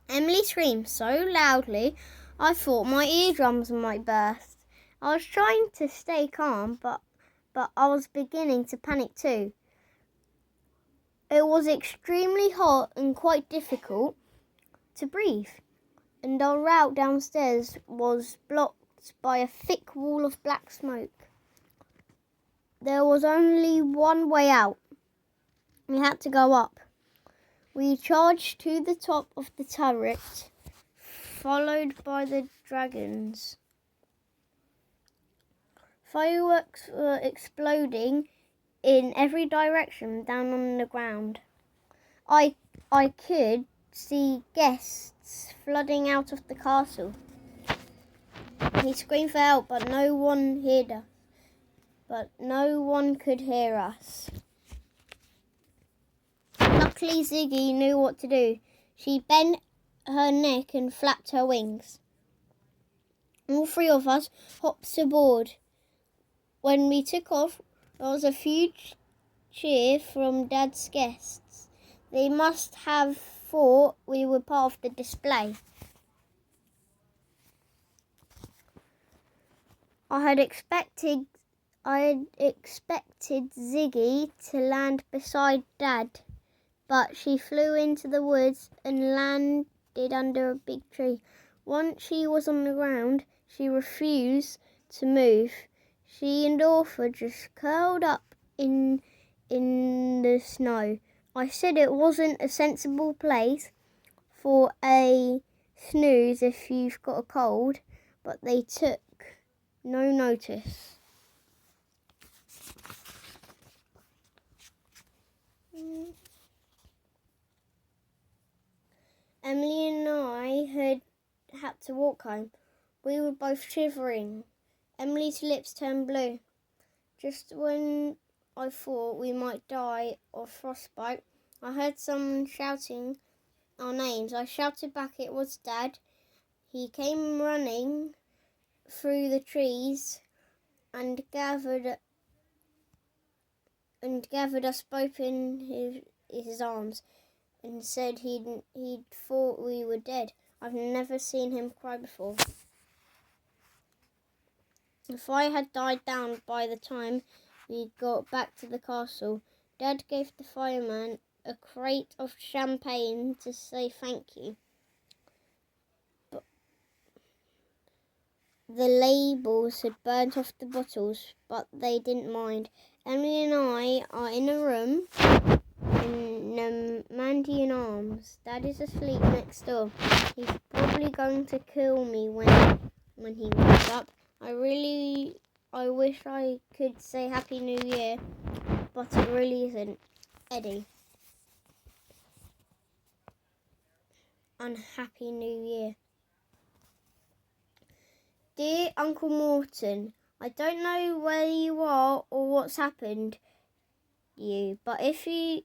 Emily screamed so loudly I thought my eardrums might burst. I was trying to stay calm, but I was beginning to panic too. It was extremely hot and quite difficult to breathe, and our route downstairs was blocked by a thick wall of black smoke. There was only one way out. We had to go up. We charged to the top of the turret, followed by the dragons. Fireworks were exploding in every direction down on the ground. I could see guests flooding out of the castle. We screamed for help, but no one could hear us. Luckily, Ziggy knew what to do. She bent her neck and flapped her wings. All three of us hopped aboard. When we took off, there was a huge cheer from Dad's guests. They must have thought we were part of the display. I had expected Ziggy to land beside Dad, but she flew into the woods and landed under a big tree. Once she was on the ground, she refused to move. She and Arthur just curled up in the snow. I said it wasn't a sensible place for a snooze if you've got a cold, but they took no notice. Emily and I had to walk home. We were both shivering. Emily's lips turned blue. Just when I thought we might die of frostbite, I heard someone shouting our names. I shouted back it was Dad. He came running through the trees and gathered us both in his arms and said he'd thought we were dead. I've never seen him cry before. If I had died down by the time we got back to the castle, Dad gave the fireman a crate of champagne to say thank you. But the labels had burnt off the bottles, but they didn't mind. Emily and I are in a room in the Mandarin arms. Dad is asleep next door. He's probably going to kill me when he wakes up. I wish I could say Happy New Year, but it really isn't. Eddie. Unhappy New Year. Dear Uncle Morton, I don't know where you are or what's happened you, but if you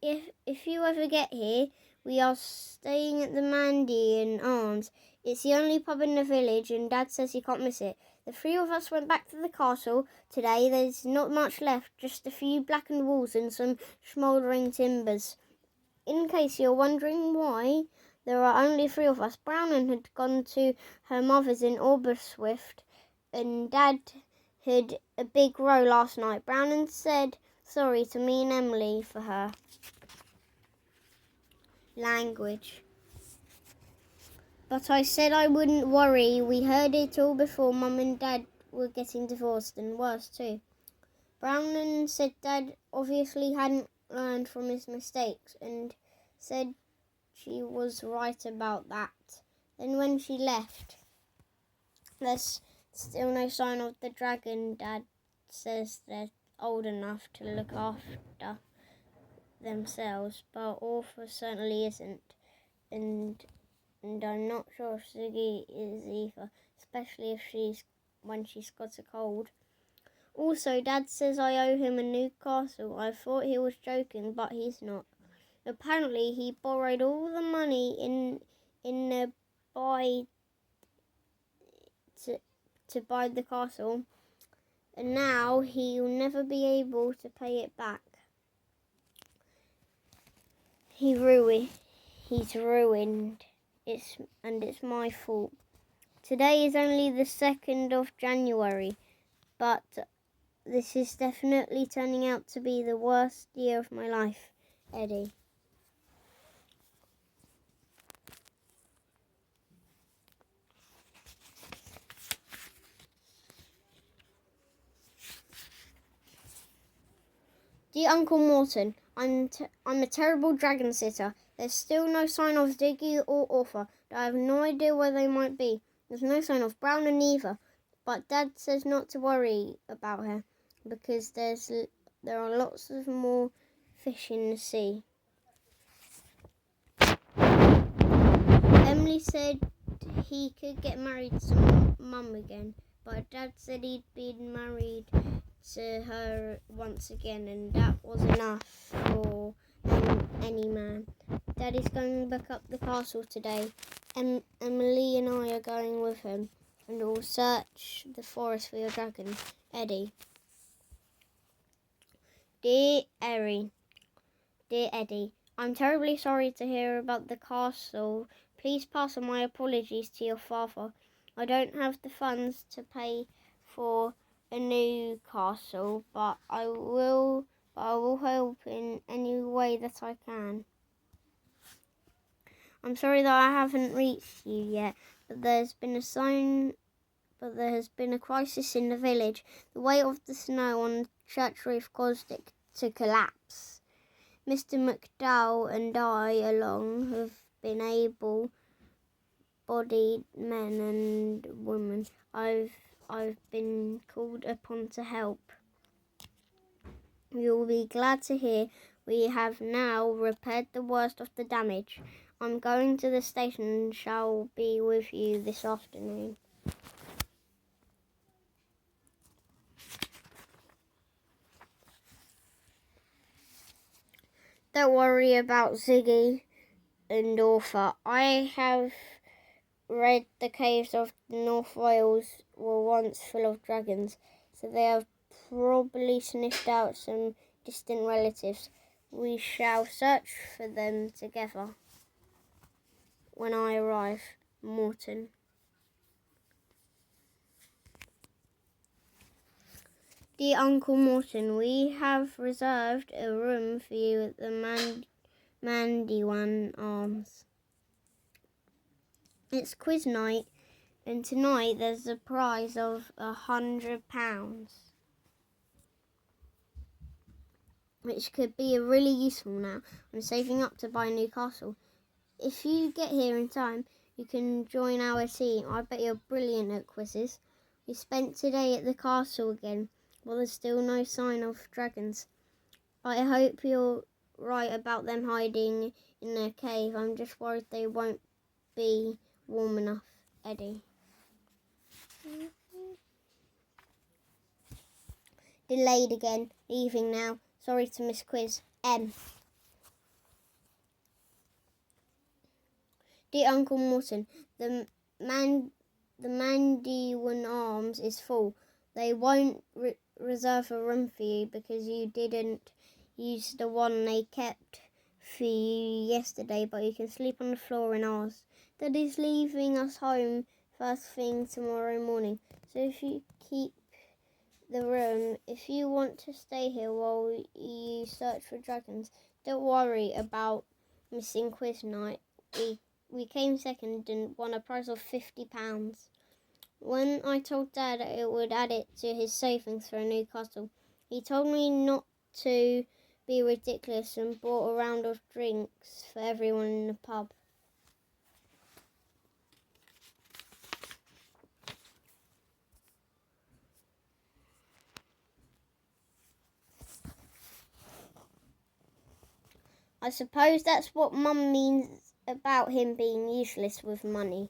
ever get here, we are staying at the Mandarin Arms. It's the only pub in the village, and Dad says he can't miss it. The three of us went back to the castle today. There's not much left, just a few blackened walls and some smouldering timbers. In case you're wondering why there are only three of us, Brownon had gone to her mother's in Aberystwyth, and Dad had a big row last night. Brownon said sorry to me and Emily for her. Language. But I said I wouldn't worry. We heard it all before Mum and Dad were getting divorced, and worse too. Brownon said Dad obviously hadn't learned from his mistakes and said she was right about that. Then when she left, there's still no sign of the dragon. Dad says they're old enough to look after themselves, but Arthur certainly isn't. And I'm not sure if Ziggy is either, especially when she's got a cold. Also, Dad says I owe him a new castle. I thought he was joking, but he's not. Apparently, he borrowed all the money in the to buy the castle, and now he'll never be able to pay it back. He's ruined it's my fault. Today is only the 2nd of January, but this is definitely turning out to be the worst year of my life, Eddie. Dear Uncle Morton, I'm a terrible dragon sitter. There's still no sign of Ziggy or Orpha. I have no idea where they might be. There's no sign of Brownon either. But Dad says not to worry about her because there are lots of more fish in the sea. Emily said he could get married to Mum again, but Dad said he'd been married to her once again, and that was enough for any man. Daddy's going back up the castle today. Emily and I are going with him, and we'll search the forest for your dragon, Eddie. Dear Eddie, I'm terribly sorry to hear about the castle. Please pass on my apologies to your father. I don't have the funds to pay for a new castle, but I will help in any way that I can. I'm sorry that I haven't reached you yet, but there has been a crisis in the village. The weight of the snow on the church roof caused it to collapse. Mr. McDowell and I along have been able-bodied men and women. I've been called upon to help. You'll be glad to hear we have now repaired the worst of the damage. I'm going to the station and shall be with you this afternoon. Don't worry about Ziggy and Orpha. I have read the caves of North Wales were once full of dragons, so they have probably sniffed out some distant relatives. We shall search for them together when I arrive, Morton. Dear Uncle Morton, we have reserved a room for you at the Mandywan Arms. It's quiz night, and tonight there's a prize of £100, which could be really useful now. I'm saving up to buy a new castle. If you get here in time, you can join our team. I bet you're brilliant at quizzes. We spent today at the castle again. Well, there's still no sign of dragons. I hope you're right about them hiding in their cave. I'm just worried they won't be warm enough, Eddie. Delayed again. Leaving now. Sorry to miss quiz. M. Dear Uncle Morton, the Mandywan Arms is full. They won't reserve a room for you because you didn't use the one they kept for you yesterday, but you can sleep on the floor in ours. Daddy's leaving us home first thing tomorrow morning, so if you keep the room, if you want to stay here while you search for dragons, don't worry about missing quiz night. We came second and won a prize of £50. When I told Dad it would add it to his savings for a new castle, he told me not to be ridiculous and bought a round of drinks for everyone in the pub. I suppose that's what Mum means about him being useless with money.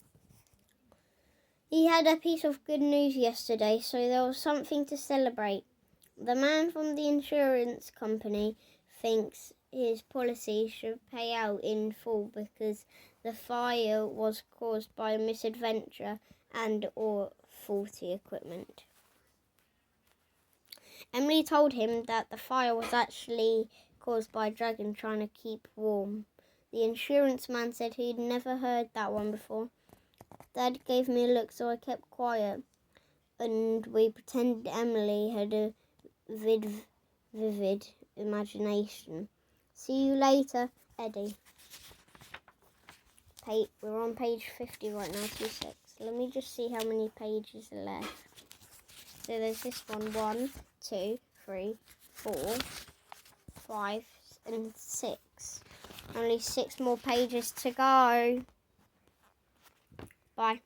He had a piece of good news yesterday, so there was something to celebrate. The man from the insurance company thinks his policy should pay out in full because the fire was caused by a misadventure and or faulty equipment. Emily told him that the fire was actually caused by a dragon trying to keep warm. The insurance man said he'd never heard that one before. Dad gave me a look, so I kept quiet, and we pretended Emily had a vivid imagination. See you later, Eddie. We're on page 50 right now, 26. Let me just see how many pages are left. So there's this one, 1, 2, 3, 4, 5, and 6. Only 6 more pages to go. Bye.